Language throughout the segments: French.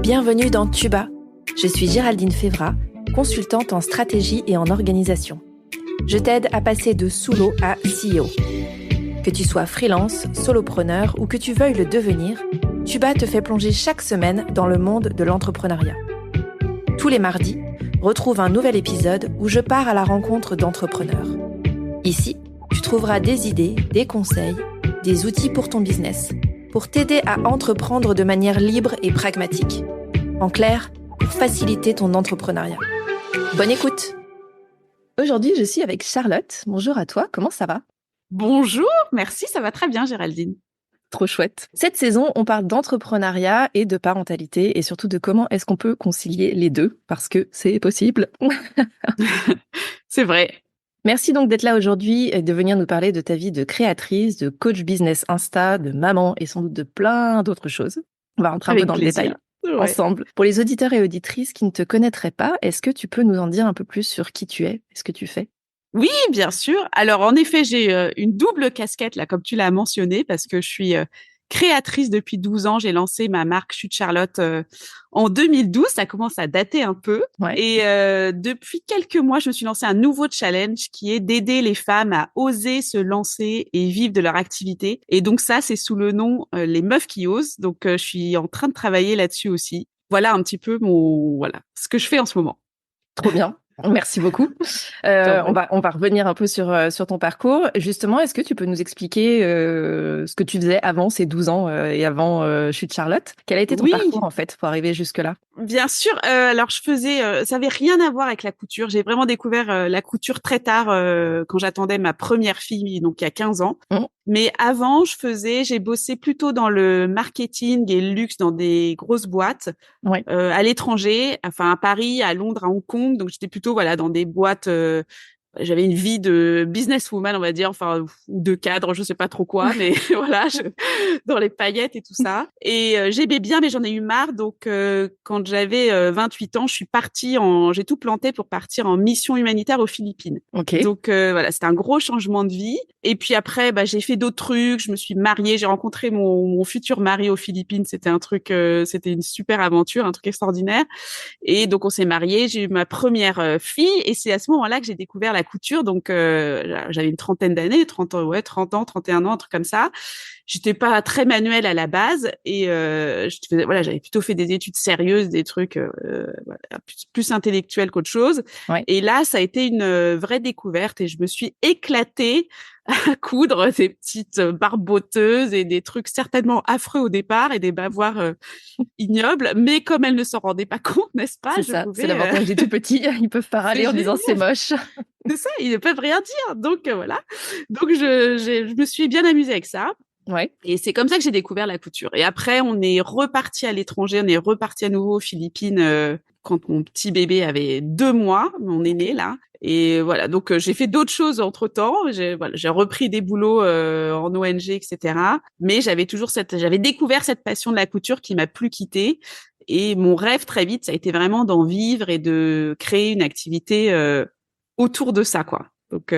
Bienvenue dans Tuba. Je suis Géraldine Févra, consultante en stratégie et en organisation. Je t'aide à passer de sous-l'eau à CEO. Que tu sois freelance, solopreneur ou que tu veuilles le devenir, Tuba te fait plonger chaque semaine dans le monde de l'entrepreneuriat. Tous les mardis, retrouve un nouvel épisode où je pars à la rencontre d'entrepreneurs. Ici, tu trouveras des idées, des conseils, des outils pour ton business, pour t'aider à entreprendre de manière libre et pragmatique. En clair, pour faciliter ton entrepreneuriat. Bonne écoute! Aujourd'hui, je suis avec Charlotte. Bonjour à toi, comment ça va? Bonjour, merci, ça va très bien Géraldine. Trop chouette. Cette saison, on parle d'entrepreneuriat et de parentalité et surtout de comment est-ce qu'on peut concilier les deux, parce que c'est possible. C'est vrai. Merci donc d'être là aujourd'hui et de venir nous parler de ta vie de créatrice, de coach business Insta, de maman et sans doute de plein d'autres choses. On va rentrer un peu dans le détail ensemble. Pour les auditeurs et auditrices qui ne te connaîtraient pas, est-ce que tu peux nous en dire un peu plus sur qui tu es et ce que tu fais? Oui, bien sûr. Alors, en effet, j'ai une double casquette, là, comme tu l'as mentionné, parce que je suis créatrice depuis 12 ans. J'ai lancé ma marque Chute Charlotte en 2012. Ça commence à dater un peu. Ouais. Et depuis quelques mois, je me suis lancé un nouveau challenge qui est d'aider les femmes à oser se lancer et vivre de leur activité. Et donc ça, c'est sous le nom Les Meufs qui osent. Donc, je suis en train de travailler là-dessus aussi. Voilà un petit peu ce que je fais en ce moment. Trop bien. Merci beaucoup. On va revenir un peu sur ton parcours. Justement, est-ce que tu peux nous expliquer ce que tu faisais avant ces 12 ans et avant Chute Charlotte? Quel a été ton parcours en fait pour arriver jusque-là? Bien sûr. Alors, ça avait rien à voir avec la couture. J'ai vraiment découvert la couture très tard quand j'attendais ma première fille, donc il y a 15 ans. Mais avant, j'ai bossé plutôt dans le marketing et le luxe dans des grosses boîtes à l'étranger, enfin à Paris, à Londres, à Hong Kong. Donc j'étais plutôt dans des boîtes. J'avais une vie de businesswoman, on va dire, ou de cadre, je sais pas trop quoi, mais voilà, dans les paillettes et tout ça. Et j'aimais bien, mais j'en ai eu marre. Donc, quand j'avais 28 ans, j'ai tout planté pour partir en mission humanitaire aux Philippines. Okay. Donc, c'était un gros changement de vie. Et puis après, j'ai fait d'autres trucs. Je me suis mariée, j'ai rencontré mon futur mari aux Philippines. C'était c'était une super aventure, un truc extraordinaire. Et donc, on s'est mariés. J'ai eu ma première fille. Et c'est à ce moment-là que j'ai découvert la couture. Donc, j'avais une trentaine d'années, 30 ans, 31 ans, un truc comme ça. J'étais pas très manuelle à la base et j'avais plutôt fait des études sérieuses, des trucs plus intellectuels qu'autre chose. Ouais. Et là, ça a été une vraie découverte et je me suis éclatée à coudre des petites barboteuses et des trucs certainement affreux au départ et des bavoirs ignobles, mais comme elles ne s'en rendaient pas compte, n'est-ce pas? C'est l'avantage des tout petits, ils peuvent pas râler en disant c'est moche. C'est ça, ils ne peuvent rien dire. Donc voilà. Donc je me suis bien amusée avec ça. Ouais. Et c'est comme ça que j'ai découvert la couture. Et après, on est reparti à l'étranger, on est reparti à nouveau aux Philippines quand mon petit bébé avait 2 mois, mon aîné là. Et voilà, donc j'ai fait d'autres choses entre-temps. J'ai repris des boulots en ONG, etc. Mais j'avais découvert cette passion de la couture qui m'a plus quittée. Et mon rêve très vite, ça a été vraiment d'en vivre et de créer une activité autour de ça, quoi. Donc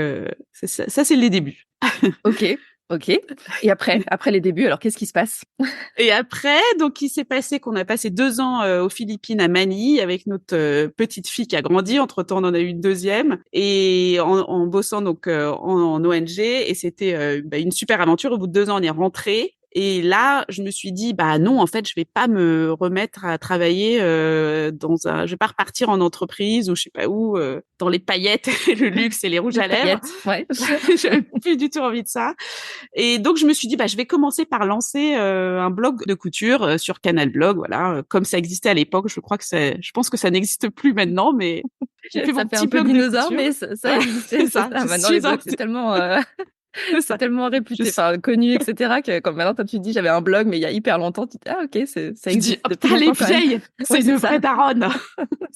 ça c'est les débuts. Ok. Et après les débuts, alors qu'est-ce qui se passe? Et après, donc il s'est passé qu'on a passé 2 ans aux Philippines à Manille avec notre petite fille qui a grandi. Entre-temps, on en a eu une deuxième et en bossant donc en ONG. Et c'était une super aventure. Au bout de 2 ans, on est rentré. Et là, je me suis dit, non, en fait, je vais pas me remettre à travailler je vais pas repartir en entreprise ou je sais pas où, dans les paillettes, le luxe et les rouges à lèvres. Ouais. J'avais plus du tout envie de ça. Et donc, je me suis dit, je vais commencer par lancer un blog de couture sur Canal Blog, voilà, comme ça existait à l'époque. Je pense que ça n'existe plus maintenant, mais j'ai fait mon petit blog de couture. Mais ça existait. Ça. Maintenant, les blogs, c'est tellement... C'est tellement réputé, connu, etc. que comme maintenant, tu te dis, j'avais un blog, mais il y a hyper longtemps, tu te dis, ok, ça existe. Les vieilles, c'est une vraie daronne.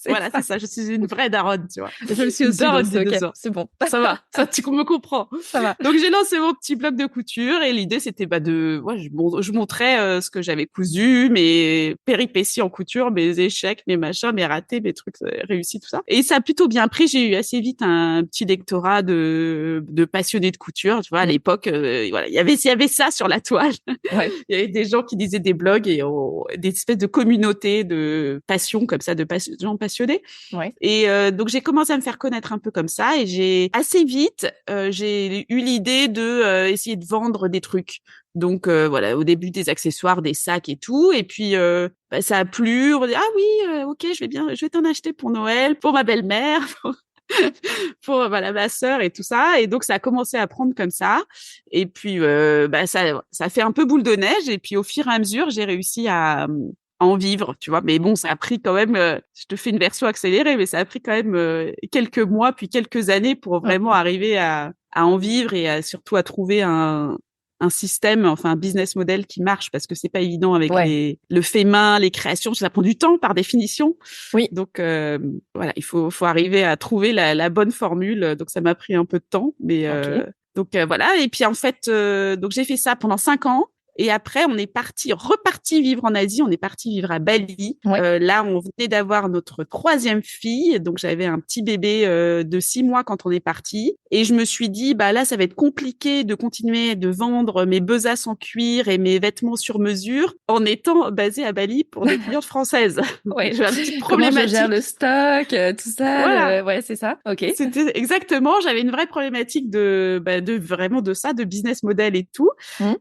Voilà, c'est ça, je suis une vraie daronne, tu vois. Je le suis aussi, donc c'est bon. Ça va, tu me comprends. Ça va. Donc, j'ai lancé mon petit blog de couture et l'idée, c'était je montrais ce que j'avais cousu, mes péripéties en couture, mes échecs, mes machins, mes ratés, mes trucs réussis, tout ça. Et ça a plutôt bien pris. J'ai eu assez vite un petit lectorat de passionnés de couture. vois, à l'époque, voilà, il y avait ça sur la toile. Ouais. Il y avait des gens qui disaient des blogs et des espèces de communautés de passion comme ça, de gens passionnés. Ouais. Et donc j'ai commencé à me faire connaître un peu comme ça et j'ai assez vite j'ai eu l'idée de essayer de vendre des trucs. Donc voilà, au début des accessoires, des sacs et tout, et puis ça a plu. On dit ah oui, ok, je vais t'en acheter pour Noël, pour ma belle-mère, pour voilà ma sœur et tout ça. Et donc ça a commencé à prendre comme ça. Et puis ça fait un peu boule de neige. Et puis au fur et à mesure, j'ai réussi à en vivre, tu vois. Mais bon, ça a pris quand même, je te fais une version accélérée, mais ça a pris quand même quelques mois, puis quelques années pour vraiment arriver à en vivre et surtout à trouver un système, enfin un business model qui marche, parce que c'est pas évident avec le fait main, les créations, ça prend du temps par définition. Oui. Donc voilà, il faut arriver à trouver la bonne formule. Donc ça m'a pris un peu de temps, mais donc voilà. Et puis en fait, donc j'ai fait ça pendant 5 ans. Et après, on est reparti vivre en Asie. On est parti vivre à Bali. Ouais. Là, on venait d'avoir notre 3e fille. Donc, j'avais un petit bébé de 6 mois quand on est parti. Et je me suis dit, bah là, ça va être compliqué de continuer de vendre mes besaces en cuir et mes vêtements sur mesure en étant basée à Bali pour des clientes françaises. Ouais. J'ai une petite Comment je problématique. gère le stock, tout ça. Voilà. Ouais, c'est ça. Ok. C'était exactement. J'avais une vraie problématique de vraiment de ça, de business model et tout.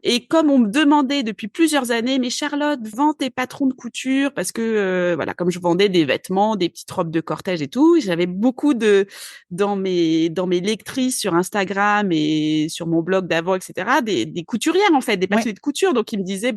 Et comme on me demandait depuis plusieurs années, mais Charlotte, vends tes patrons de couture, parce que voilà, comme je vendais des vêtements, des petites robes de cortège et tout, j'avais beaucoup dans mes lectrices sur Instagram et sur mon blog d'avant, etc. Des couturières en fait, des passionnées de couture. Donc ils me disaient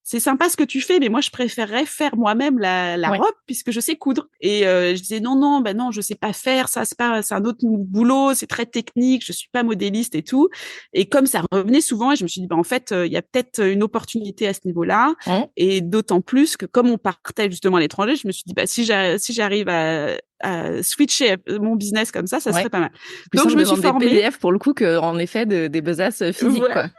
c'est sympa ce que tu fais, mais moi je préférerais faire moi-même la robe puisque je sais coudre. Et je disais non, je sais pas faire ça, c'est un autre boulot, c'est très technique, je suis pas modéliste et tout. Et comme ça revenait souvent, et je me suis dit en fait il y a peut-être une opportunité à ce niveau-là. Et d'autant plus que comme on partait justement à l'étranger, je me suis dit si j'arrive à switcher mon business comme ça serait pas mal. Donc je me suis formée. Des PDF pour le coup que en effet des besaces physiques quoi.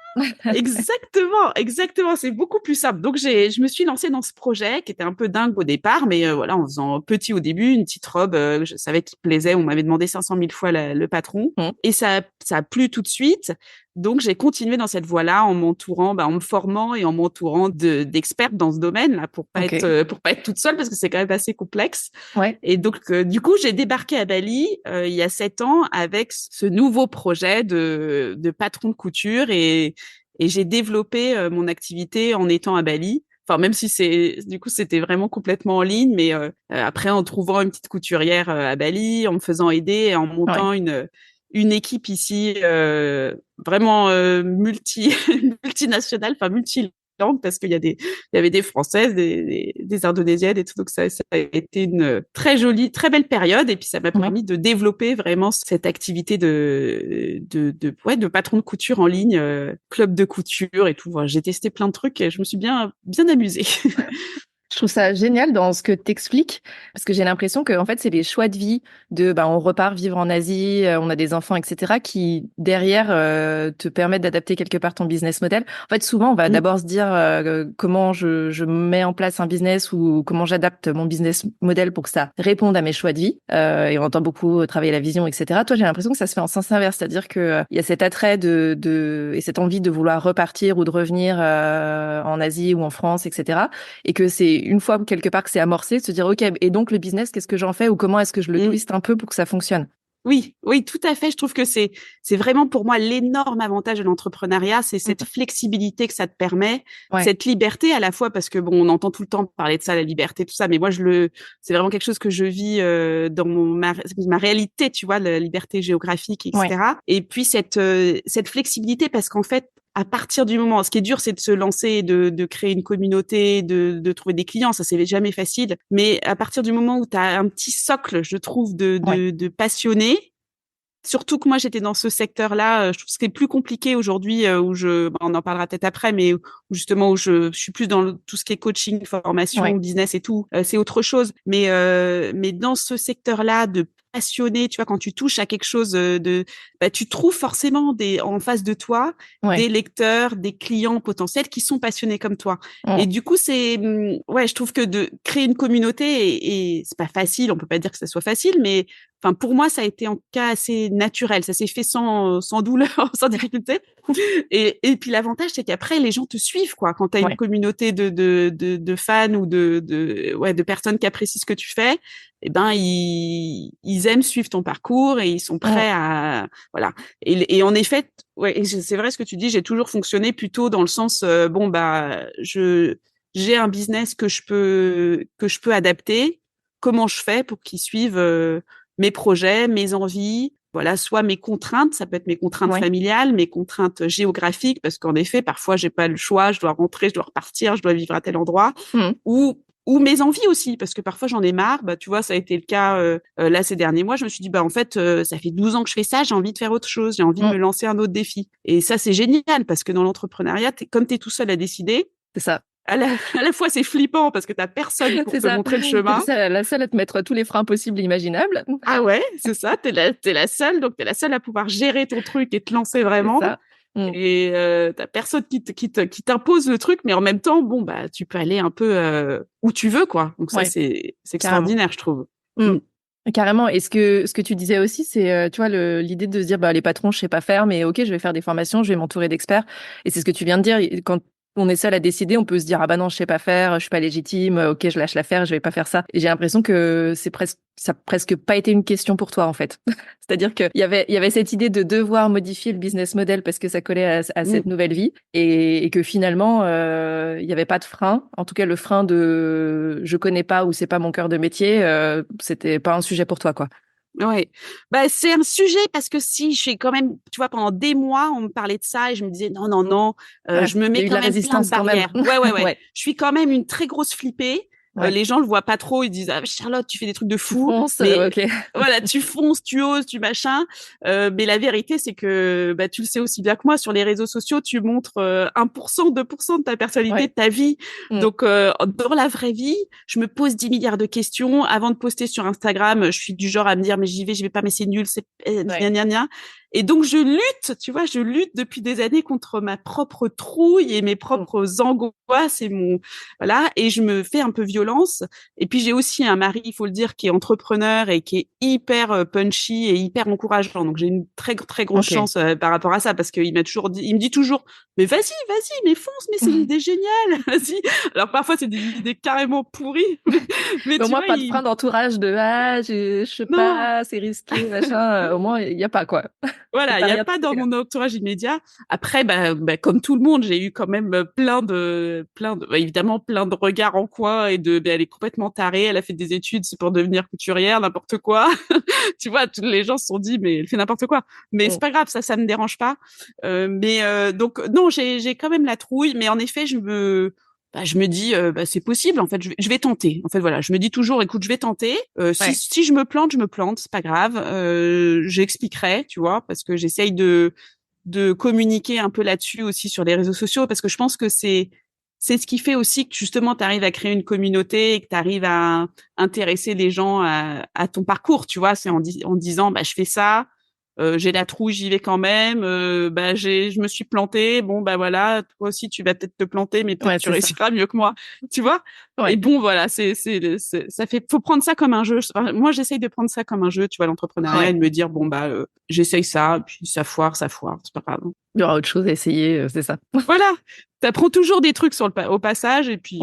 Exactement, c'est beaucoup plus simple. Donc je me suis lancée dans ce projet qui était un peu dingue au départ, mais voilà, en faisant petit au début, une petite robe, je savais qu'il plaisait, on m'avait demandé 500 000 fois le patron, et ça a plu tout de suite. Donc j'ai continué dans cette voie-là en m'entourant, en me formant et en m'entourant d'experts dans ce domaine-là pour pas être toute seule parce que c'est quand même assez complexe. Ouais. Et donc du coup j'ai débarqué à Bali il y a 7 ans avec ce nouveau projet de patron de couture et j'ai développé mon activité en étant à Bali. Enfin, même si c'était vraiment complètement en ligne, mais après en trouvant une petite couturière à Bali, en me faisant aider et en montant une équipe ici vraiment multinationale, enfin multilangue, parce qu'il y avait des Françaises, des Indonésiennes et tout. Donc ça a été une très jolie, très belle période. Et puis ça m'a permis de développer vraiment cette activité de patron de couture en ligne, club de couture et tout. Voilà, j'ai testé plein de trucs et je me suis bien amusée. Je trouve ça génial dans ce que t'expliques, parce que j'ai l'impression que en fait c'est des choix de vie on repart vivre en Asie, on a des enfants, etc. qui derrière te permettent d'adapter quelque part ton business model. En fait, souvent on va d'abord se dire comment je mets en place un business ou comment j'adapte mon business model pour que ça réponde à mes choix de vie. Et on entend beaucoup travailler la vision, etc. Toi, j'ai l'impression que ça se fait en sens inverse, c'est-à-dire que il y a cet attrait et cette envie de vouloir repartir ou de revenir en Asie ou en France, etc. Et que c'est une fois quelque part que c'est amorcé, de se dire ok, et donc le business, qu'est-ce que j'en fais ou comment est-ce que je le twiste un peu pour que ça fonctionne? Oui, tout à fait. Je trouve que c'est vraiment pour moi l'énorme avantage de l'entrepreneuriat, c'est cette flexibilité que ça te permet, cette liberté à la fois parce que on entend tout le temps parler de ça, la liberté, tout ça, mais moi c'est vraiment quelque chose que je vis dans ma réalité, tu vois, la liberté géographique, etc. Et puis cette flexibilité parce qu'en fait à partir du moment, ce qui est dur, c'est de se lancer, de créer une communauté, de trouver des clients. Ça, c'est jamais facile. Mais à partir du moment où tu as un petit socle, je trouve, de passionnés, surtout que moi, j'étais dans ce secteur-là, je trouve que c'est plus compliqué aujourd'hui, on en parlera peut-être après, mais justement, où je suis plus dans tout ce qui est coaching, formation, business et tout. C'est autre chose. Mais dans ce secteur-là de passionné, tu vois, quand tu touches à quelque chose tu trouves forcément en face de toi des lecteurs, des clients potentiels qui sont passionnés comme toi. Et du coup, je trouve que de créer une communauté et c'est pas facile, on peut pas dire que ça soit facile, mais Enfin, pour moi, ça a été en cas assez naturel. Ça s'est fait sans douleur, sans difficulté. Et puis l'avantage, c'est qu'après, les gens te suivent, quoi. Quand tu as une communauté de fans ou de personnes qui apprécient ce que tu fais, eh ben, ils aiment suivre ton parcours et ils sont prêts à, voilà. Et en effet, c'est vrai ce que tu dis, j'ai toujours fonctionné plutôt dans le sens, j'ai un business que je peux adapter. Comment je fais pour qu'ils suivent mes projets, mes envies, voilà, soit mes contraintes, ça peut être mes contraintes familiales, mes contraintes géographiques, parce qu'en effet, parfois, j'ai pas le choix, je dois rentrer, je dois repartir, je dois vivre à tel endroit, ou mes envies aussi, parce que parfois j'en ai marre. Bah, tu vois, ça a été le cas là ces derniers mois. Je me suis dit, bah en fait, ça fait 12 ans que je fais ça, j'ai envie de faire autre chose, j'ai envie de me lancer un autre défi. Et ça, c'est génial, parce que dans l'entrepreneuriat, comme t'es tout seul à décider, c'est ça. À la fois, c'est flippant parce que t'as personne pour te montrer le chemin. T'es la seule à te mettre tous les freins possibles et imaginables. Ah ouais, c'est ça. T'es la seule, donc t'es la seule à pouvoir gérer ton truc et te lancer vraiment. C'est ça. Et t'as personne qui t'impose le truc, mais en même temps, bon bah tu peux aller un peu où tu veux, quoi. Donc ça c'est extraordinaire, je trouve. Carrément. Et ce que tu disais aussi, c'est tu vois l'idée de se dire bah les patrons, je sais pas faire, mais ok, je vais faire des formations, je vais m'entourer d'experts. Et c'est ce que tu viens de dire. Quand on est seul à décider, on peut se dire ah bah non, je sais pas faire, je suis pas légitime, ok, je lâche l'affaire, je vais pas faire ça. Et j'ai l'impression que ça a presque pas été une question pour toi en fait. C'est-à-dire qu'il y avait cette idée de devoir modifier le business model parce que ça collait à cette nouvelle vie et que finalement il y avait pas de frein. En tout cas, le frein de je connais pas ou c'est pas mon cœur de métier, c'était pas un sujet pour toi quoi. Ouais, bah c'est un sujet parce que si j'ai quand même, tu vois, pendant des mois, on me parlait de ça et je me disais non, je me mets quand même plein de barrières. Ouais. Je suis quand même une très grosse flippée. Les gens le voient pas trop, ils disent ah Charlotte, tu fais des trucs de fou. Mais voilà, tu fonces, tu oses, tu machin. Mais la vérité, c'est que bah tu le sais aussi bien que moi, sur les réseaux sociaux, tu montres 1%, 2% de ta personnalité, de ta vie. Donc dans la vraie vie, je me pose 10 milliards de questions avant de poster sur Instagram. Je suis du genre à me dire mais j'y vais pas, mais c'est nul, c'est gna. Et donc je lutte depuis des années contre ma propre trouille et mes propres angoisses et et je me fais un peu violence. Et puis j'ai aussi un mari, il faut le dire, qui est entrepreneur et qui est hyper punchy et hyper encourageant. Donc j'ai une très très grosse chance par rapport à ça parce qu'il me dit toujours mais vas-y, mais fonce, mais c'est une idée géniale, vas-y. Alors parfois c'est des idées carrément pourries, mais au moins pas de frein d'entourage de je sais pas, c'est risqué, machin. Au moins il y a pas quoi. Voilà, il n'y a pas dans mon entourage immédiat. Après, comme tout le monde, j'ai eu quand même évidemment plein de regards en coin et elle est complètement tarée. Elle a fait des études, c'est pour devenir couturière, n'importe quoi. Tu vois, tous les gens se sont dit, mais elle fait n'importe quoi. Mais c'est pas grave, ça me dérange pas. Donc non, j'ai quand même la trouille. Mais en effet, je me dis c'est possible en fait, je vais tenter. En fait voilà, je me dis toujours écoute, je vais tenter. Si je me plante, c'est pas grave. J'expliquerai, tu vois, parce que j'essaye de communiquer un peu là-dessus aussi sur les réseaux sociaux parce que je pense que c'est ce qui fait aussi que justement tu arrives à créer une communauté et que tu arrives à intéresser les gens à ton parcours, tu vois, c'est en disant je fais ça. J'ai la trouille, j'y vais quand même. Je me suis plantée. Bon, voilà, toi aussi, tu vas peut-être te planter, mais peut-être tu réussiras mieux que moi. Tu vois? Et bon, voilà, ça fait, faut prendre ça comme un jeu. Enfin, moi, j'essaye de prendre ça comme un jeu, tu vois, l'entrepreneuriat, et de me dire, j'essaye ça, puis ça foire, c'est pas grave. Il y aura autre chose à essayer, c'est ça. Voilà. T'apprends toujours des trucs au passage, et puis,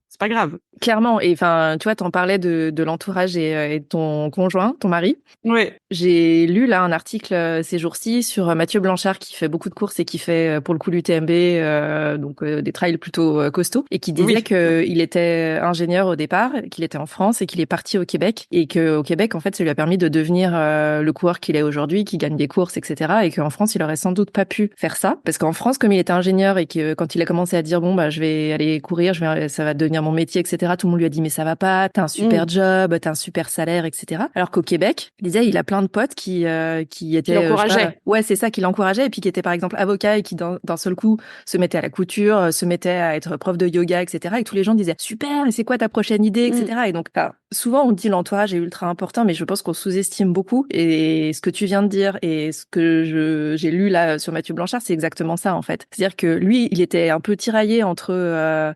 c'est pas grave. Clairement. Et enfin, tu vois, t'en parlais de l'entourage et de ton conjoint, ton mari. Ouais. J'ai lu là un article ces jours-ci sur Mathieu Blanchard qui fait beaucoup de courses et qui fait pour le coup l'UTMB, donc des trails plutôt costauds, et qui disait qu'il était ingénieur au départ, qu'il était en France et qu'il est parti au Québec, et que au Québec en fait ça lui a permis de devenir le coureur qu'il est aujourd'hui, qui gagne des courses, etc. Et qu'en France il aurait sans doute pas pu faire ça parce qu'en France, comme il était ingénieur et que quand il a commencé à dire je vais aller courir, ça va devenir mon métier, etc. Tout le monde lui a dit mais ça va pas, t'as un super job, t'as un super salaire, etc. Alors qu'au Québec, il disait il a plein de potes qui étaient l'encourageaient. Ouais, c'est ça, qui l'encourageait, et puis qui étaient par exemple avocats et qui d'un seul coup se mettaient à la couture, se mettaient à être prof de yoga, etc. Et tous les gens disaient super, et c'est quoi ta prochaine idée, etc. Et donc souvent on dit l'entourage est ultra important, mais je pense qu'on sous-estime beaucoup. Et ce que tu viens de dire et ce que j'ai lu là sur Mathieu Blanchard, c'est exactement ça en fait. C'est-à-dire que lui, il était un peu tiraillé entre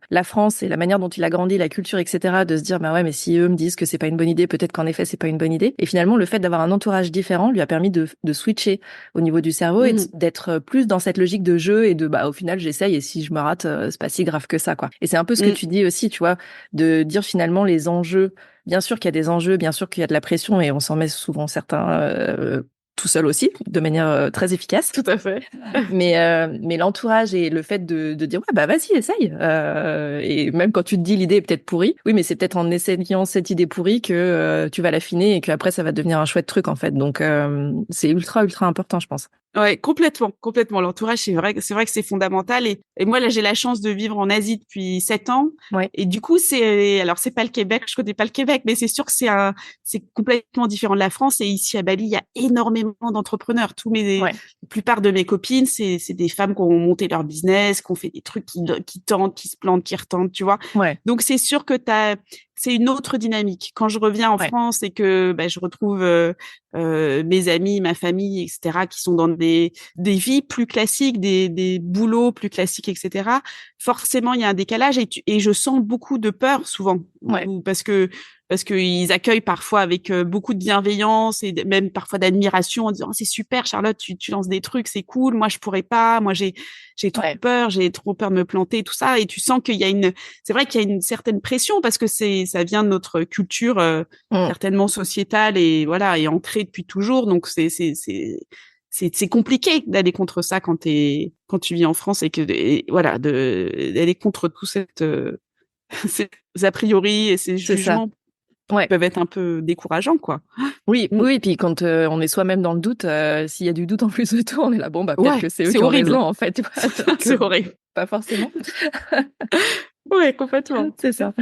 la France et la manière dont il a grandi, la culture, etc. De se dire bah ouais, mais si eux me disent que c'est pas une bonne idée, peut-être qu'en effet c'est pas une bonne idée. Et finalement, le fait d'avoir un entourage différent lui a permis de switcher au niveau du cerveau et d'être plus dans cette logique de jeu et de bah au final j'essaye et si je me rate, c'est pas si grave que ça quoi. Et c'est un peu ce que tu dis aussi, tu vois, de dire finalement les enjeux. Bien sûr qu'il y a des enjeux, bien sûr qu'il y a de la pression et on s'en met souvent certains tout seul aussi, de manière très efficace. Tout à fait. mais l'entourage et le fait de dire ouais bah vas-y essaye. Et même quand tu te dis l'idée est peut-être pourrie, oui mais c'est peut-être en essayant cette idée pourrie que tu vas l'affiner et qu'après ça va devenir un chouette truc en fait. Donc c'est ultra important je pense. Ouais, complètement. L'entourage, c'est vrai que c'est fondamental. Et moi, là, j'ai la chance de vivre en Asie depuis 7 ans. Ouais. Et du coup, alors c'est pas le Québec, je connais pas le Québec, mais c'est sûr que c'est complètement différent de la France. Et ici à Bali, il y a énormément d'entrepreneurs. La plupart de mes copines, c'est des femmes qui ont monté leur business, qui ont fait des trucs qui tentent, qui se plantent, qui retentent, tu vois. Ouais. Donc c'est sûr que c'est une autre dynamique. Quand je reviens en France et que je retrouve mes amis, ma famille, etc., qui sont dans des vies plus classiques, des boulots plus classiques, etc., forcément, il y a un décalage et je sens beaucoup de peur souvent. Parce que ils accueillent parfois avec beaucoup de bienveillance et même parfois d'admiration en disant c'est super Charlotte, tu lances des trucs, c'est cool, moi je pourrais pas, moi j'ai trop peur de me planter, tout ça. Et tu sens c'est vrai qu'il y a une certaine pression parce que ça vient de notre culture certainement sociétale et voilà, et ancrée depuis toujours. Donc c'est compliqué d'aller contre ça quand tu vis en France d'aller contre tout ces a priori et ces jugements peuvent être un peu décourageants, quoi. Oui, et puis quand on est soi-même dans le doute, s'il y a du doute en plus de tout, on est là, bon, bah peut-être que c'est eux qui ont raison, en fait. C'est horrible. Pas forcément. Ouais, complètement. C'est ça.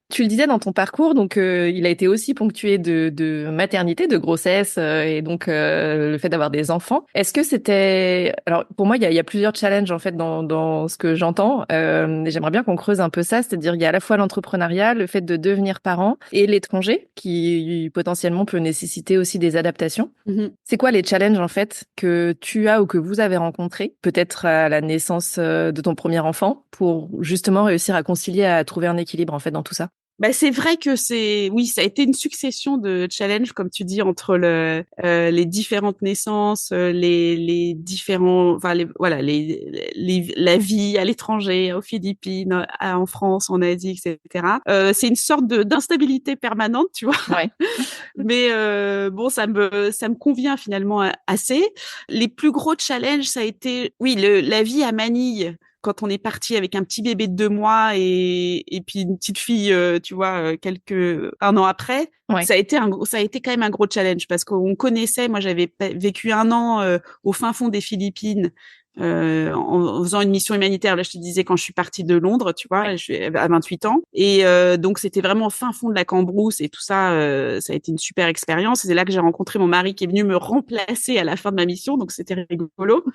Tu le disais dans ton parcours, donc il a été aussi ponctué de maternité, de grossesse et donc le fait d'avoir des enfants. Est-ce que c'était... Alors pour moi, il y a plusieurs challenges en fait dans ce que j'entends. Et j'aimerais bien qu'on creuse un peu ça, c'est-à-dire il y a à la fois l'entrepreneuriat, le fait de devenir parent et l'étranger qui potentiellement peut nécessiter aussi des adaptations. Mm-hmm. C'est quoi les challenges en fait que tu as ou que vous avez rencontrés, peut-être à la naissance de ton premier enfant, pour justement réussir à concilier, à trouver un équilibre en fait dans tout ça? C'est vrai que ça a été une succession de challenges, comme tu dis, entre les différentes naissances, les différents, la vie à l'étranger, aux Philippines, en France, en Asie, etc. C'est une sorte d'instabilité permanente, tu vois. Ouais. Mais bon, ça me convient finalement assez. Les plus gros challenges, ça a été, la vie à Manille. Quand on est parti avec un petit bébé de 2 mois et puis une petite fille, tu vois, un an après, ça a été quand même un gros challenge parce qu'on connaissait, moi j'avais vécu 1 an au fin fond des Philippines en faisant une mission humanitaire. Là, je te disais quand je suis partie de Londres, tu vois, je suis à 28 ans et donc c'était vraiment au fin fond de la Cambrousse et tout ça. Ça a été une super expérience. Et c'est là que j'ai rencontré mon mari qui est venu me remplacer à la fin de ma mission, donc c'était rigolo.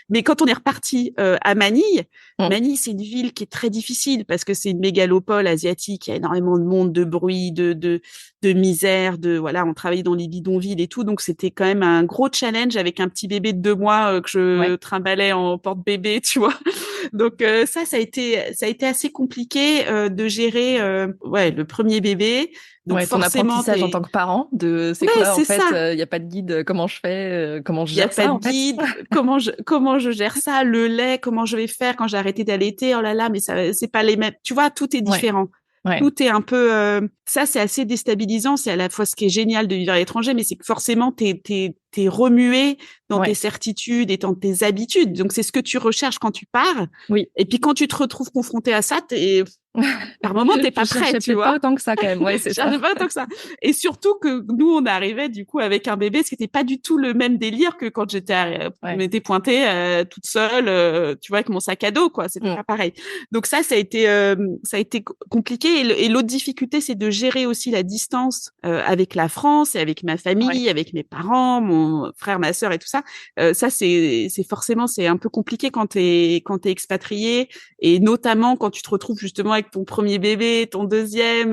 Mais quand on est reparti à Manille, Manille c'est une ville qui est très difficile parce que c'est une mégalopole asiatique. Il y a énormément de monde, de bruit, de misère, on travaillait dans les bidonvilles et tout, donc c'était quand même un gros challenge avec un petit bébé de 2 mois que je trimballais en porte-bébé, tu vois. Donc ça a été assez compliqué de gérer le premier bébé. Donc ton apprentissage en tant que parent c'est quoi en fait, il y a pas de guide, comment je fais, comment je gère ça en fait. Il y a pas de guide, comment je gère ça, le lait, comment je vais faire quand j'ai arrêté d'allaiter, oh là là, mais ça c'est pas les mêmes, tu vois, tout est différent. Ouais. Tout est un peu ça, c'est assez déstabilisant. C'est à la fois ce qui est génial de vivre à l'étranger, mais c'est que forcément t'es remué dans tes certitudes et dans tes habitudes. Donc c'est ce que tu recherches quand tu pars. Oui. Et puis quand tu te retrouves confronté à ça, par moment t'es pas prêt, tu vois. Pas autant que ça quand même. Ouais, c'est ça. Pas autant que ça. Et surtout que nous on arrivait du coup avec un bébé, ce qui n'était pas du tout le même délire que quand m'étais pointée toute seule, tu vois, avec mon sac à dos, quoi. C'était pas pareil. Donc ça a été compliqué. Et l'autre difficulté, c'est de gérer aussi la distance avec la France et avec ma famille, avec mes parents, mon frère, ma sœur et tout ça. Ça, c'est forcément, c'est un peu compliqué quand t'es expatrié, et notamment quand tu te retrouves justement avec ton premier bébé, ton deuxième,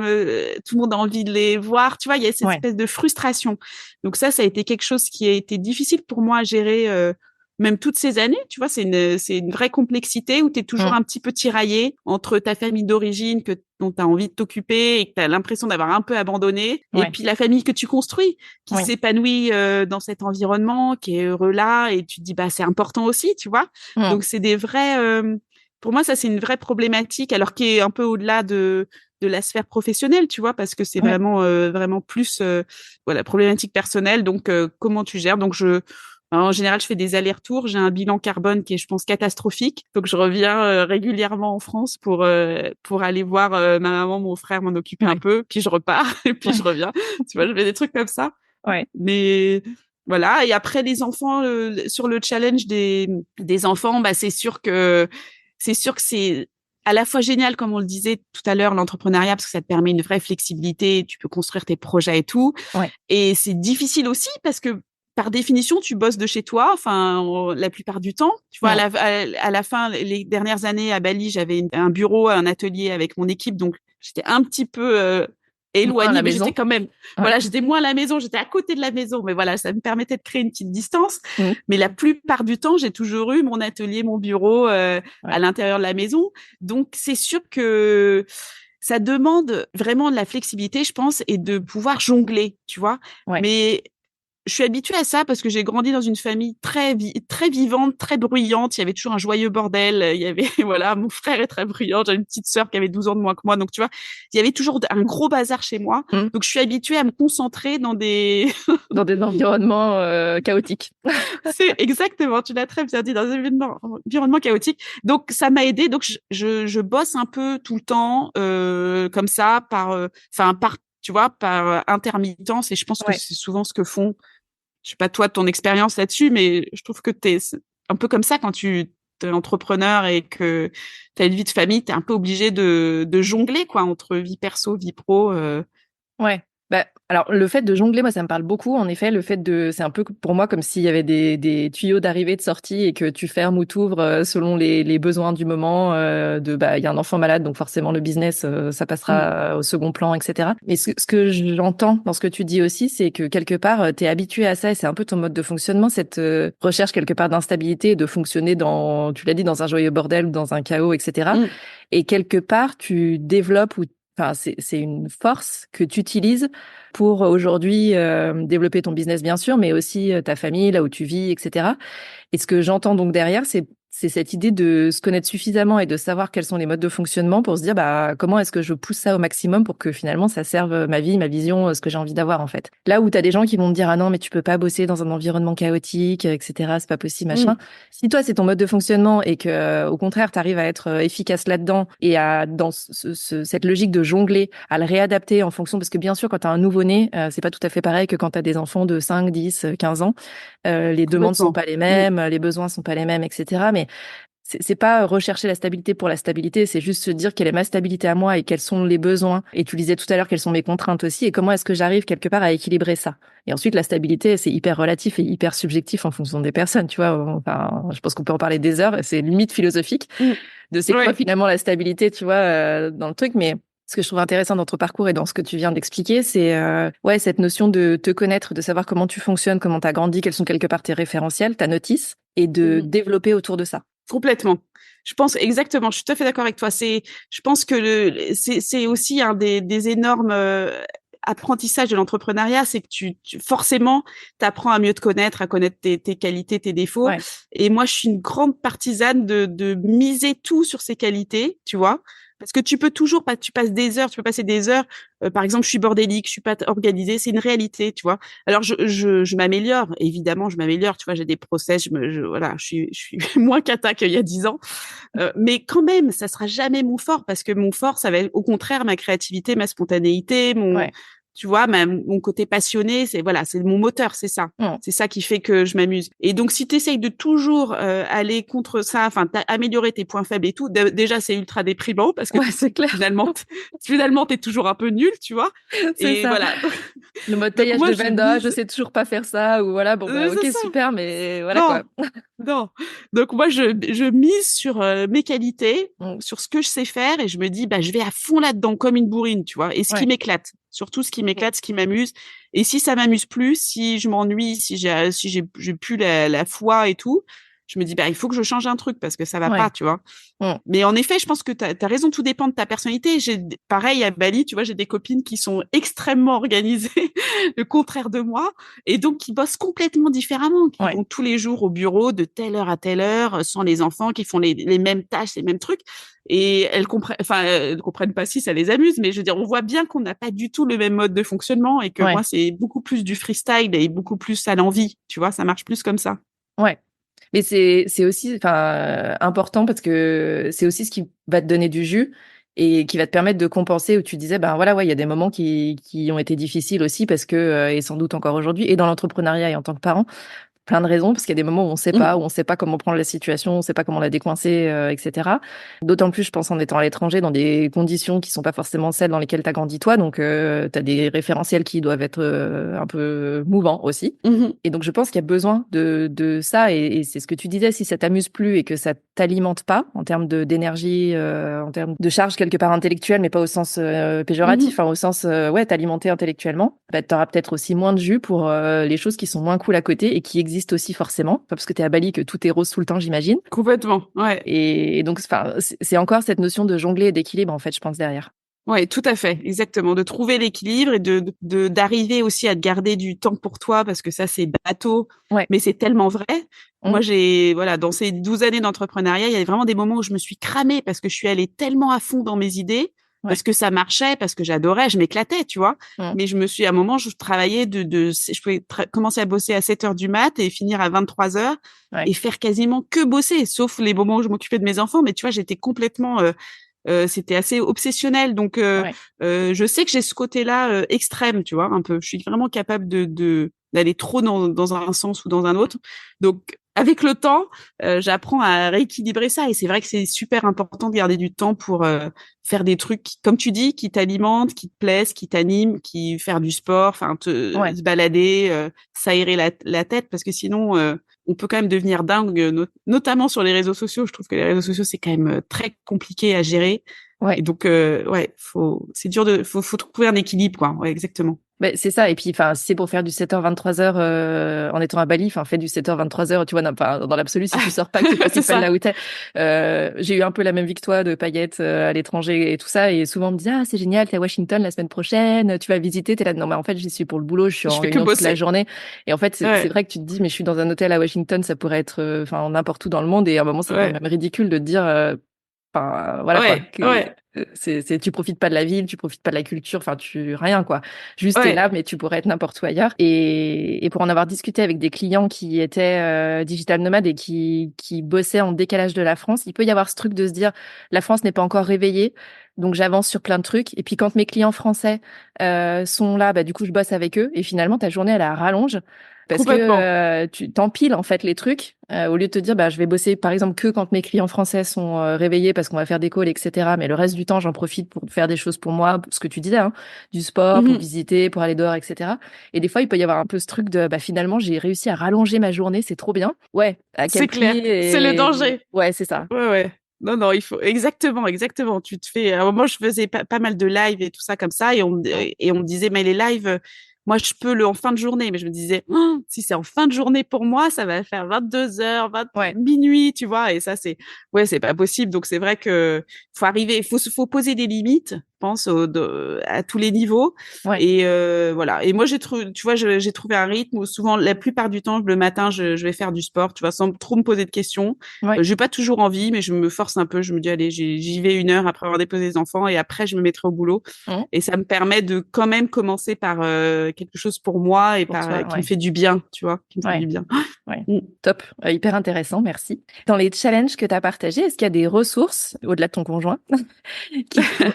tout le monde a envie de les voir. Tu vois, il y a cette espèce de frustration. Donc ça a été quelque chose qui a été difficile pour moi à gérer. Même toutes ces années, tu vois, c'est une vraie complexité où tu es toujours un petit peu tiraillé entre ta famille d'origine dont tu as envie de t'occuper et que tu as l'impression d'avoir un peu abandonné, et puis la famille que tu construis, qui s'épanouit dans cet environnement, qui est heureux là, et tu te dis, bah, c'est important aussi, tu vois. Donc, c'est des vrais... pour moi, ça, c'est une vraie problématique, alors qui est un peu au-delà de la sphère professionnelle, tu vois, parce que c'est vraiment plus voilà, problématique personnelle. Donc, comment tu gères? Donc, en général, je fais des allers-retours. J'ai un bilan carbone qui est, je pense, catastrophique. Donc, je reviens régulièrement en France pour aller voir ma maman, mon frère, m'en occuper un peu. Puis je repars et puis je reviens. Tu vois, je fais des trucs comme ça. Mais voilà. Et après, les enfants, sur le challenge des enfants, bah, c'est sûr que c'est à la fois génial, comme on le disait tout à l'heure, l'entrepreneuriat, parce que ça te permet une vraie flexibilité. Tu peux construire tes projets et tout. Et c'est difficile aussi parce que, par définition, tu bosses de chez toi, enfin, la plupart du temps. Tu vois, à la fin, les dernières années à Bali, j'avais un bureau, un atelier avec mon équipe, donc j'étais un petit peu éloignée, mais j'étais quand même, voilà, j'étais moins à la maison, j'étais à côté de la maison, mais voilà, ça me permettait de créer une petite distance. Mais la plupart du temps, j'ai toujours eu mon atelier, mon bureau à l'intérieur de la maison. Donc, c'est sûr que ça demande vraiment de la flexibilité, je pense, et de pouvoir jongler, tu vois. Mais je suis habituée à ça parce que j'ai grandi dans une famille très vivante, très bruyante. Il y avait toujours un joyeux bordel. Il y avait, voilà, mon frère est très bruyant. J'ai une petite sœur qui avait 12 ans de moins que moi. Donc, tu vois, il y avait toujours un gros bazar chez moi. Donc, je suis habituée à me concentrer dans des environnements chaotiques. C'est exactement, tu l'as très bien dit, dans un environnement chaotique. Donc, ça m'a aidée. Donc, je bosse un peu tout le temps, comme ça, tu vois, par intermittence. Et je pense que c'est souvent ce que font, je sais pas toi, ton expérience là-dessus, mais je trouve que t'es un peu comme ça quand tu es entrepreneur et que t'as une vie de famille, t'es un peu obligé de jongler, quoi, entre vie perso, vie pro. Bah, alors, le fait de jongler, moi, ça me parle beaucoup. En effet, c'est un peu pour moi comme s'il y avait des tuyaux d'arrivée, de sortie, et que tu fermes ou t'ouvres selon les besoins du moment. Il y a un enfant malade, donc forcément le business, ça passera au second plan, etc. Mais ce que j'entends dans ce que tu dis aussi, c'est que quelque part, t'es habitué à ça, et c'est un peu ton mode de fonctionnement, cette recherche quelque part d'instabilité, de fonctionner tu l'as dit, dans un joyeux bordel ou dans un chaos, etc. Et quelque part, tu développes c'est une force que tu utilises pour aujourd'hui développer ton business, bien sûr, mais aussi ta famille, là où tu vis, etc. Et ce que j'entends donc derrière, c'est cette idée de se connaître suffisamment et de savoir quels sont les modes de fonctionnement pour se dire, bah, comment est-ce que je pousse ça au maximum pour que finalement ça serve ma vie, ma vision, ce que j'ai envie d'avoir, en fait. Là où tu as des gens qui vont te dire, ah non, mais tu peux pas bosser dans un environnement chaotique, etc., c'est pas possible, machin. Si toi, c'est ton mode de fonctionnement et que, au contraire, tu arrives à être efficace là-dedans et dans cette logique de jongler, à le réadapter en fonction, parce que bien sûr, quand tu as un nouveau-né, c'est pas tout à fait pareil que quand tu as des enfants de 5, 10, 15 ans. Les demandes sont pas les mêmes, les besoins sont pas les mêmes, etc. Mais c'est pas rechercher la stabilité pour la stabilité, c'est juste se dire quelle est ma stabilité à moi et quels sont les besoins. Et tu disais tout à l'heure quelles sont mes contraintes aussi et comment est-ce que j'arrive quelque part à équilibrer ça. Et ensuite, la stabilité, c'est hyper relatif et hyper subjectif en fonction des personnes, tu vois. Enfin, je pense qu'on peut en parler des heures, c'est limite philosophique de c'est quoi finalement la stabilité, tu vois, dans le truc. Mais ce que je trouve intéressant dans ton parcours et dans ce que tu viens d'expliquer, c'est cette notion de te connaître, de savoir comment tu fonctionnes, comment tu as grandi, quels sont quelque part tes référentiels, ta notice, et de développer autour de ça. Complètement. Je pense exactement. Je suis tout à fait d'accord avec toi. Je pense que c'est aussi un des énormes apprentissages de l'entrepreneuriat, c'est que tu forcément t'apprends à mieux te connaître, à connaître tes qualités, tes défauts. Et moi, je suis une grande partisane de miser tout sur ses qualités, tu vois. Parce que tu peux toujours pas, tu peux passer des heures. Par exemple, je suis bordélique, je suis pas organisée, c'est une réalité, tu vois. Alors je m'améliore, évidemment, je m'améliore, tu vois, j'ai des process, voilà, je suis moins cata qu'il y a 10 ans. Mais quand même, ça sera jamais mon fort parce que mon fort, ça va être au contraire ma créativité, ma spontanéité, Tu vois, mon côté passionné, c'est mon moteur, c'est ça. C'est ça qui fait que je m'amuse. Et donc, si tu essayes de toujours aller contre ça, enfin, améliorer tes points faibles et tout, déjà, c'est ultra déprimant parce que c'est clair. finalement, t'es toujours un peu nul, tu vois. C'est ça. Voilà. Le mode taillage de Venda, je sais toujours pas faire ça, ou voilà, bon, ok, super, mais voilà non, quoi. Non. Donc, moi, je mise sur mes qualités, sur ce que je sais faire et je me dis, je vais à fond là-dedans comme une bourrine, tu vois. Et ce qui m'éclate, surtout ce qui m'éclate, ce qui m'amuse. Et si ça m'amuse plus, si je m'ennuie, si j'ai plus la foi et tout, je me dis, il faut que je change un truc parce que ça va pas, tu vois. Mais en effet, je pense que t'as raison, tout dépend de ta personnalité. Pareil, à Bali, tu vois, j'ai des copines qui sont extrêmement organisées, le contraire de moi, et donc qui bossent complètement différemment, qui vont tous les jours au bureau de telle heure à telle heure, sans les enfants, qui font les mêmes tâches, les mêmes trucs. Et elles comprennent pas si ça les amuse, mais je veux dire, on voit bien qu'on n'a pas du tout le même mode de fonctionnement et que moi, c'est beaucoup plus du freestyle et beaucoup plus à l'envie, tu vois, ça marche plus comme ça. Ouais. Mais c'est aussi important parce que c'est aussi ce qui va te donner du jus et qui va te permettre de compenser où tu disais, il y a des moments qui ont été difficiles aussi parce que, et sans doute encore aujourd'hui, et dans l'entrepreneuriat et en tant que parent, plein de raisons, parce qu'il y a des moments où on sait pas comment prendre la situation, on sait pas comment la décoincer, etc. D'autant plus, je pense, en étant à l'étranger, dans des conditions qui sont pas forcément celles dans lesquelles t'as grandi toi, donc t'as des référentiels qui doivent être un peu mouvants aussi. Et donc, je pense qu'il y a besoin de ça, et c'est ce que tu disais, si ça t'amuse plus et que ça t'alimente pas en termes d'énergie, en termes de charge quelque part intellectuelle, mais pas au sens péjoratif, au sens t'alimenter intellectuellement, t'auras peut-être aussi moins de jus pour les choses qui sont moins cool à côté et qui existent aussi forcément, pas parce que t'es à Bali que tout est rose tout le temps, j'imagine. Complètement, ouais. Et donc, c'est encore cette notion de jongler et d'équilibre, en fait, je pense, derrière. Ouais, tout à fait, exactement. De trouver l'équilibre et d'arriver aussi à te garder du temps pour toi, parce que ça, c'est bateau, mais c'est tellement vrai. Moi, dans ces 12 années d'entrepreneuriat, il y a vraiment des moments où je me suis cramée parce que je suis allée tellement à fond dans mes idées, parce que ça marchait, parce que j'adorais, je m'éclatais, tu vois. Mais à un moment, je travaillais je pouvais commencer à bosser à 7h du mat et finir à 23h et faire quasiment que bosser, sauf les moments où je m'occupais de mes enfants. Mais tu vois, j'étais complètement, c'était assez obsessionnel. Donc, je sais que j'ai ce côté-là extrême, tu vois, un peu. Je suis vraiment capable d'aller trop dans un sens ou dans un autre. Donc, avec le temps, j'apprends à rééquilibrer ça. Et c'est vrai que c'est super important de garder du temps pour faire des trucs, comme tu dis, qui t'alimentent, qui te plaisent, qui t'animent, qui faire du sport, enfin, se balader, s'aérer la tête, parce que sinon, on peut quand même devenir dingue, notamment sur les réseaux sociaux. Je trouve que les réseaux sociaux, c'est quand même très compliqué à gérer. Et donc, c'est dur faut trouver un équilibre, quoi. Ouais, exactement. C'est ça. Et puis, si c'est pour faire du 7h, 23h, en étant à Bali, fais du 7h, 23h, tu vois, dans l'absolu, si tu sors pas, que tu passes pas là où t'es. J'ai eu un peu la même vie que toi de paillettes à l'étranger et tout ça. Et souvent, on me dit, c'est génial, t'es à Washington la semaine prochaine, tu vas visiter, t'es là. Non, mais en fait, j'y suis pour le boulot, je suis en réunion toute la journée. Et en fait, c'est vrai que tu te dis, mais je suis dans un hôtel à Washington, ça pourrait être, n'importe où dans le monde. Et à un moment, c'est quand même ridicule de te dire, tu profites pas de la ville, tu profites pas de la culture, rien quoi. Juste t'es là, mais tu pourrais être n'importe où ailleurs. Et pour en avoir discuté avec des clients qui étaient digital nomades et qui bossaient en décalage de la France, il peut y avoir ce truc de se dire la France n'est pas encore réveillée, donc j'avance sur plein de trucs. Et puis quand mes clients français sont là, du coup je bosse avec eux. Et finalement ta journée elle est à rallonge. Parce que tu t'empiles en fait les trucs au lieu de te dire je vais bosser par exemple que quand mes clients français sont réveillés parce qu'on va faire des calls, etc. Mais le reste du temps j'en profite pour faire des choses pour moi, ce que tu disais, du sport, pour visiter, pour aller dehors, etc. Et des fois il peut y avoir un peu ce truc de finalement j'ai réussi à rallonger ma journée, c'est trop bien. Ouais, à quel prix? C'est clair, c'est le danger. Ouais, c'est ça. Ouais. Non, il faut exactement. Tu te fais. À un moment, je faisais pas mal de live et tout ça comme ça, et on me disait, mais les lives, moi, je peux en fin de journée. Mais je me disais, si c'est en fin de journée pour moi, ça va faire 22h, minuit, tu vois. Et ça, c'est pas possible. Donc c'est vrai que faut poser des limites, je pense, à tous les niveaux. Et voilà. Et moi, j'ai trouvé un rythme où souvent, la plupart du temps, le matin, je vais faire du sport, tu vois, sans trop me poser de questions. J'ai pas toujours envie, mais je me force un peu. Je me dis, allez, j'y vais 1 heure après avoir déposé les enfants et après, je me mettrai au boulot. Et ça me permet de quand même commencer par quelque chose pour moi et qui me fait du bien, tu vois, qui me fait du bien. Top, hyper intéressant, merci. Dans les challenges que tu as partagés, est-ce qu'il y a des ressources, au-delà de ton conjoint,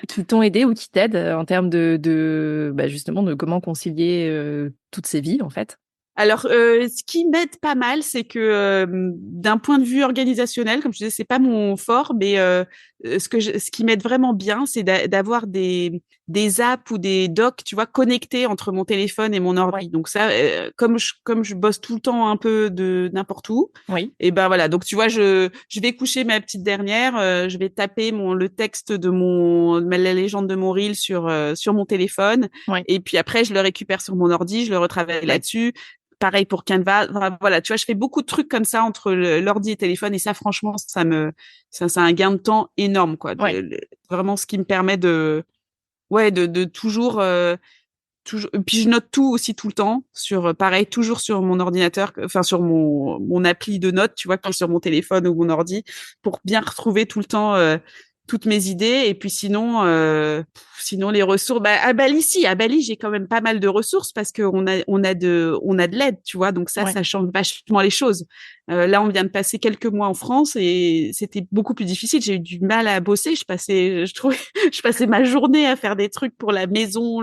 qui t'ont aidé aidé ou qui t'aide en termes de justement de comment concilier toutes ces vies en fait? Alors, ce qui m'aide pas mal, c'est que d'un point de vue organisationnel, comme je disais, c'est pas mon fort, mais ce qui m'aide vraiment bien, c'est d'avoir des apps ou des docs, tu vois, connectés entre mon téléphone et mon ordi. Ouais. Donc ça, comme je bosse tout le temps un peu de n'importe où, Oui. et ben voilà. Donc tu vois, je vais coucher ma petite dernière, je vais taper le texte de la légende de mon reel sur mon téléphone, Ouais. et puis après je le récupère sur mon ordi, je le retravaille là-dessus. Pareil pour Canva. Enfin, voilà, tu vois, je fais beaucoup de trucs comme ça entre l'ordi et le téléphone et ça, franchement, c'est un gain de temps énorme, quoi. Ouais. Vraiment, ce qui me permet de toujours, toujours. Puis je note tout aussi tout le temps pareil, toujours sur mon ordinateur, enfin sur mon appli de notes, tu vois, qui est sur mon téléphone ou mon ordi, pour bien retrouver tout le temps toutes mes idées. Et puis sinon les ressources, à Bali j'ai quand même pas mal de ressources parce que on a de l'aide, tu vois, donc ça Ouais. change vachement les choses. Là on vient de passer quelques mois en France et c'était beaucoup plus difficile, j'ai eu du mal à bosser, je passais ma journée à faire des trucs pour la maison,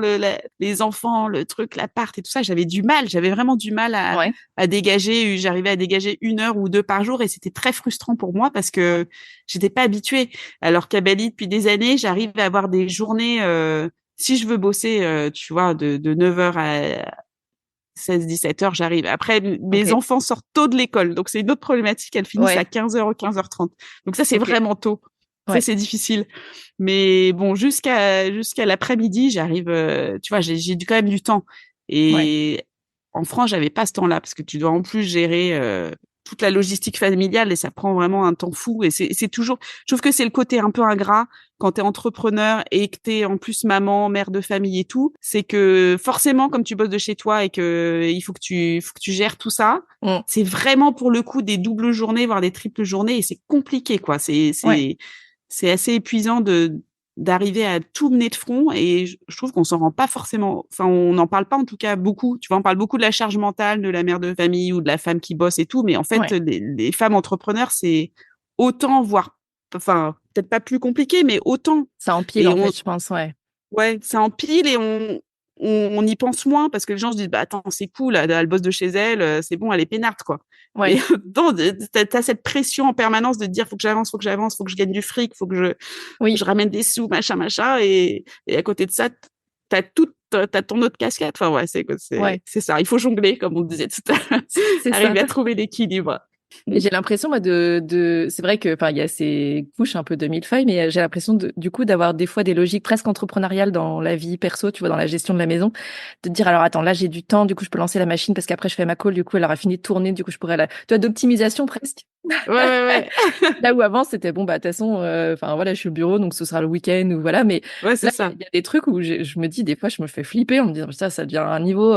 les enfants, le truc, l'appart et tout ça, j'avais vraiment du mal Ouais. à dégager, j'arrivais à dégager 1 heure ou 2 par jour et c'était très frustrant pour moi parce que j'étais pas habituée. Alors qu'à Bali, depuis des années, j'arrive à avoir des journées, si je veux bosser, tu vois, de 9 heures à 16-17 heures, j'arrive. Après, mes Ok. enfants sortent tôt de l'école, donc c'est une autre problématique, elles finissent à Ouais. 15 heures ou 15h30. Donc ça, c'est Ok. vraiment tôt. Ça, Ouais. c'est difficile. Mais bon, jusqu'à l'après-midi, j'arrive, tu vois, j'ai quand même du temps. Ouais. Et en France, j'avais pas ce temps-là parce que tu dois en plus gérer toute la logistique familiale et ça prend vraiment un temps fou. Et c'est toujours, je trouve que c'est le côté un peu ingrat quand t'es entrepreneur et que t'es en plus maman, mère de famille et tout. C'est que forcément, comme tu bosses de chez toi et que il faut que tu gères tout ça, Mm. c'est vraiment pour le coup des doubles journées, voire des triples journées et c'est compliqué, quoi. Ouais. C'est assez épuisant d'arriver à tout mener de front et je trouve qu'on s'en rend pas forcément, enfin on n'en parle pas en tout cas beaucoup, tu vois, on parle beaucoup de la charge mentale de la mère de famille ou de la femme qui bosse et tout, mais en fait Ouais. les femmes entrepreneurs c'est autant, voire enfin peut-être pas plus compliqué mais autant, Ça empile et en fait, je pense. Ouais. ouais, ça empile et on y pense moins parce que les gens se disent bah attends, c'est cool, elle bosse de chez elle, c'est bon, elle est peinarde, quoi. Mais Ouais. non, t'as cette pression en permanence de te dire faut que j'avance, faut que j'avance, faut que je gagne du fric, faut que je Oui. ramène des sous, machin, et à côté de ça, t'as ton autre casquette. Enfin ouais, Ouais. c'est ça. Il faut jongler, comme on disait tout à l'heure, C'est ça. arriver à trouver l'équilibre. Et j'ai l'impression, moi, c'est vrai que, enfin, il y a ces couches un peu de millefeuille, mais j'ai l'impression du coup, d'avoir des fois des logiques presque entrepreneuriales dans la vie perso, tu vois, dans la gestion de la maison, de te dire, alors, attends, là, j'ai du temps, du coup, je peux lancer la machine parce qu'après, je fais ma call, du coup, elle aura fini de tourner, du coup, je pourrais tu vois, d'optimisation presque. Ouais. Là où avant, c'était bon, bah, de toute façon, enfin, voilà, je suis au bureau, donc ce sera le week-end ou voilà, mais Ouais, c'est là, ça. il y a des trucs où je me dis, des fois, je me fais flipper en me disant, ça devient un niveau,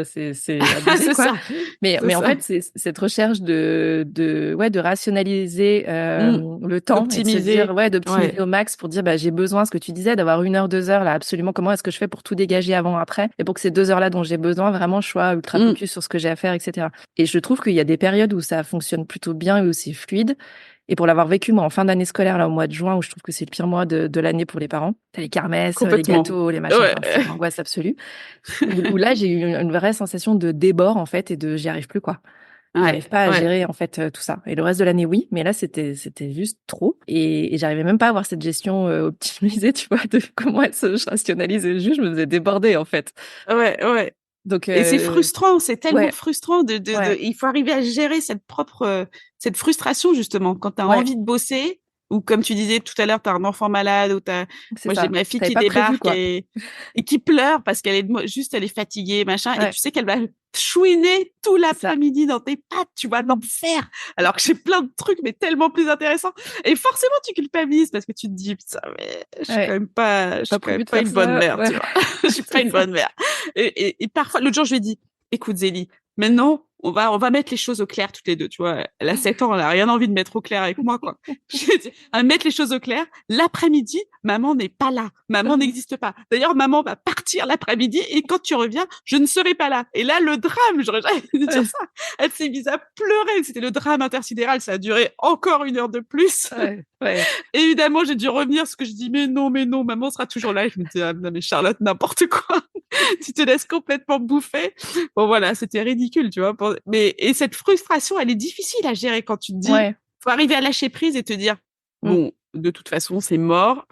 c'est abusé, C'est quoi. ça. C'est Mais en ça. fait, c'est cette recherche de rationaliser le temps et de se dire, Optimiser. ouais, d'optimiser Ouais. au max pour dire, bah, j'ai besoin, ce que tu disais, d'avoir 1 heure, 2 heures, là, absolument, comment est-ce que je fais pour tout dégager avant, après, et pour que ces 2 heures-là dont j'ai besoin, vraiment, je sois ultra Mm. focus sur ce que j'ai à faire, etc. Et je trouve qu'il y a des périodes où ça fonctionne plutôt bien et où c'est fluide. Et pour l'avoir vécu, moi, en fin d'année scolaire, là, au mois de juin, où je trouve que c'est le pire mois de l'année pour les parents. T'as les kermesses, les Complètement. gâteaux, les machins, Ouais. enfin, c'est l'angoisse absolue. Où là, j'ai eu une vraie sensation de débord, en fait, et j'y arrive plus, quoi. Ouais. J'arrive pas à Ouais. gérer, en fait, tout ça. Et le reste de l'année, oui, mais là, c'était juste trop. Et j'arrivais même pas à avoir cette gestion optimisée, tu vois, de comment je rationalise le jeu. Je me faisais déborder, en fait. Ouais. Donc, Et c'est frustrant, c'est tellement ouais, frustrant ouais, il faut arriver à gérer cette frustration, justement, quand tu as ouais, envie de bosser, ou comme tu disais tout à l'heure, tu as un enfant malade, c'est moi, j'ai ça. ma fille T'avais qui pas prévu, débarque quoi. et qui pleure parce qu'elle est juste, elle est fatiguée, machin, et Ouais, tu sais qu'elle va chouiner tout c'est ça. l'après-midi dans tes pattes, tu vas l'enfer, alors que j'ai plein de trucs, mais tellement plus intéressants. Et forcément, tu culpabilises parce que tu te dis, putain, mais Ouais, je pas suis quand même prévu de pas faire une bonne ça. mère, Ouais, tu vois. Je suis pas c'est une ça. bonne mère. Et parfois, l'autre jour, je lui ai dit, écoute, Zélie, maintenant, on va mettre les choses au clair toutes les deux, tu vois. Elle a 7 ans, elle a rien envie de mettre au clair avec moi, quoi. Je dis, à mettre les choses au clair. L'après-midi, maman n'est pas là. Maman n'existe pas. D'ailleurs, maman va partir l'après-midi et quand tu reviens, je ne serai pas là. Et là, le drame, j'aurais jamais dû dire ça. Elle s'est mise à pleurer. C'était le drame intersidéral. Ça a duré encore 1 heure de plus. Ouais. Évidemment, j'ai dû revenir parce que je dis, mais non, maman sera toujours là. Et je me dis, ah, non, mais Charlotte, n'importe quoi. Tu te laisses complètement bouffer. Bon, voilà, c'était ridicule, tu vois. Et cette frustration, elle est difficile à gérer quand tu te dis, faut arriver à lâcher prise et te dire, bon, de toute façon, c'est mort.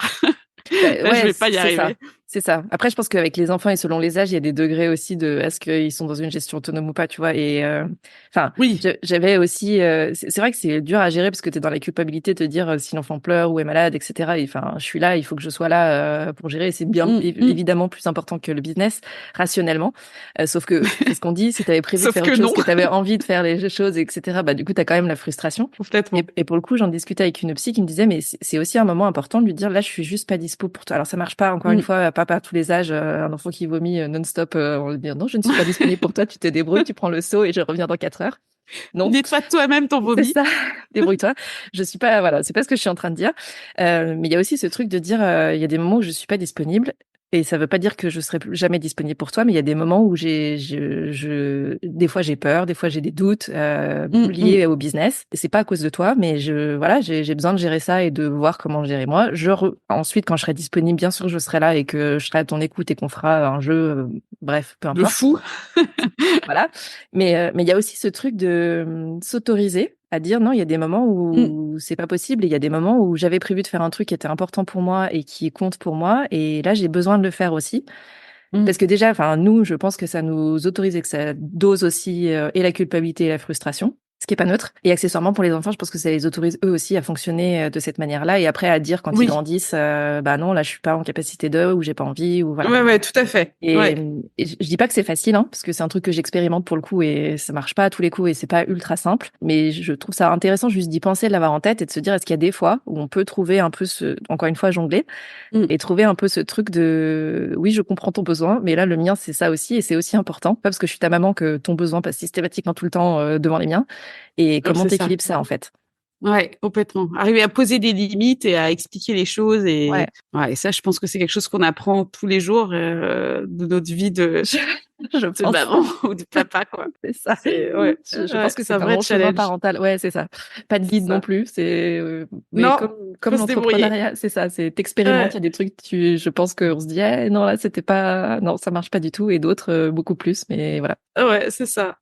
Là, je vais pas y arriver. C'est ça. Après, je pense qu'avec les enfants et selon les âges, il y a des degrés aussi de est-ce qu'ils sont dans une gestion autonome ou pas, tu vois. Et enfin, j'avais aussi. C'est vrai que c'est dur à gérer parce que tu es dans la culpabilité de te dire si l'enfant pleure ou est malade, etc. Et enfin, je suis là, il faut que je sois là pour gérer. C'est bien évidemment plus important que le business rationnellement. Sauf que c'est ce qu'on dit. Si tu avais prévu de faire autre chose, que tu avais envie de faire les choses, etc. Bah du coup, tu as quand même la frustration. Complètement. Et pour le coup, j'en discutais avec une psy qui me disait mais c'est aussi un moment important de lui dire là, je suis juste pas dispo pour toi. Alors ça marche pas encore une fois. Pas à tous les âges, un enfant qui vomit non-stop, on va dire non, je ne suis pas disponible pour toi, tu te débrouilles, tu prends le seau et je reviens dans 4 heures. Non. Nettoie toi-même ton vomi. C'est ça, débrouille-toi. Je suis pas, voilà, c'est pas ce que je suis en train de dire. Mais il y a aussi ce truc de dire, il y a des moments où je suis pas disponible. Et ça veut pas dire que je serai jamais disponible pour toi, mais il y a des moments où des fois j'ai peur, des fois j'ai des doutes liés au business. Et c'est pas à cause de toi, mais j'ai besoin de gérer ça et de voir comment gérer moi. Ensuite, quand je serai disponible, bien sûr, je serai là et que je serai à ton écoute et qu'on fera un jeu, bref, peu importe. De fou. Voilà. Mais il y a aussi ce truc de s'autoriser à dire non, il y a des moments où c'est pas possible et il y a des moments où j'avais prévu de faire un truc qui était important pour moi et qui compte pour moi et là j'ai besoin de le faire aussi parce que déjà nous je pense que ça nous autorise et que ça dose aussi et la culpabilité et la frustration, ce qui est pas neutre. Et accessoirement pour les enfants, je pense que ça les autorise eux aussi à fonctionner de cette manière-là et après à dire quand ils grandissent bah non, là je suis pas en capacité de ou j'ai pas envie ou voilà. Ouais, tout à fait. Et je dis pas que c'est facile parce que c'est un truc que j'expérimente pour le coup et ça marche pas à tous les coups et c'est pas ultra simple, mais je trouve ça intéressant juste d'y penser, de l'avoir en tête et de se dire est-ce qu'il y a des fois où on peut trouver un peu encore une fois jongler et trouver un peu ce truc de oui, je comprends ton besoin, mais là le mien c'est ça aussi et c'est aussi important, pas parce que je suis ta maman que ton besoin passe systématiquement tout le temps devant les miens. Et comment t'équilibres ça en fait? Ouais, complètement. Arriver à poser des limites et à expliquer les choses et et ça, je pense que c'est quelque chose qu'on apprend tous les jours de notre vie de maman ou de papa, quoi. C'est ça. Je pense que c'est un vrai chemin parental. Ouais, c'est ça. Pas de guide non plus. C'est non, comme l'entrepreneuriat, c'est ça. C'est t'expérimentes. Il y a des trucs. Je pense qu'on se dit non là c'était pas non ça marche pas du tout et d'autres beaucoup plus. Mais voilà. Ouais, c'est ça.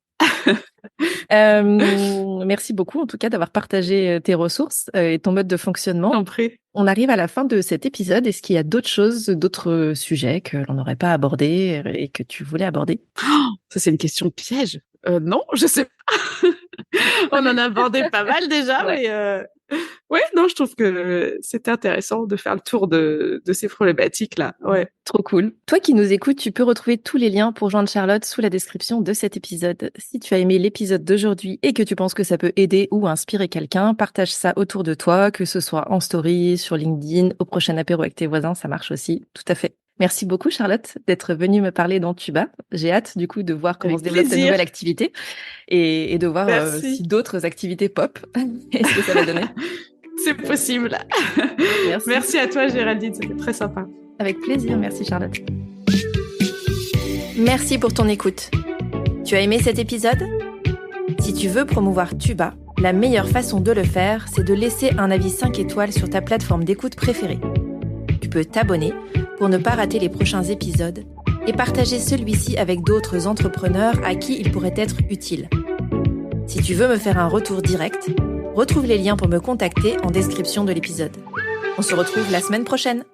Merci beaucoup en tout cas d'avoir partagé tes ressources et ton mode de fonctionnement. T'en prie. On arrive à la fin de cet épisode. Est-ce qu'il y a d'autres sujets que l'on n'aurait pas abordés et que tu voulais aborder? Ça c'est une question piège. Non, je sais pas. On en a abordé pas mal déjà, mais non, je trouve que c'était intéressant de faire le tour de ces problématiques-là. Ouais. Trop cool. Toi qui nous écoutes, tu peux retrouver tous les liens pour joindre Charlotte sous la description de cet épisode. Si tu as aimé l'épisode d'aujourd'hui et que tu penses que ça peut aider ou inspirer quelqu'un, partage ça autour de toi, que ce soit en story, sur LinkedIn, au prochain apéro avec tes voisins, ça marche aussi. Tout à fait. Merci beaucoup Charlotte d'être venue me parler d'Antuba. J'ai hâte du coup de voir comment se développe cette nouvelle activité et de voir si d'autres activités pop et ce que ça va donner. C'est possible. Merci à toi Géraldine, c'était très sympa. Avec plaisir, merci Charlotte. Merci pour ton écoute. Tu as aimé cet épisode ? Si tu veux promouvoir Tuba, la meilleure façon de le faire, c'est de laisser un avis 5 étoiles sur ta plateforme d'écoute préférée. Tu peux t'abonner pour ne pas rater les prochains épisodes et partager celui-ci avec d'autres entrepreneurs à qui il pourrait être utile. Si tu veux me faire un retour direct, retrouve les liens pour me contacter en description de l'épisode. On se retrouve la semaine prochaine.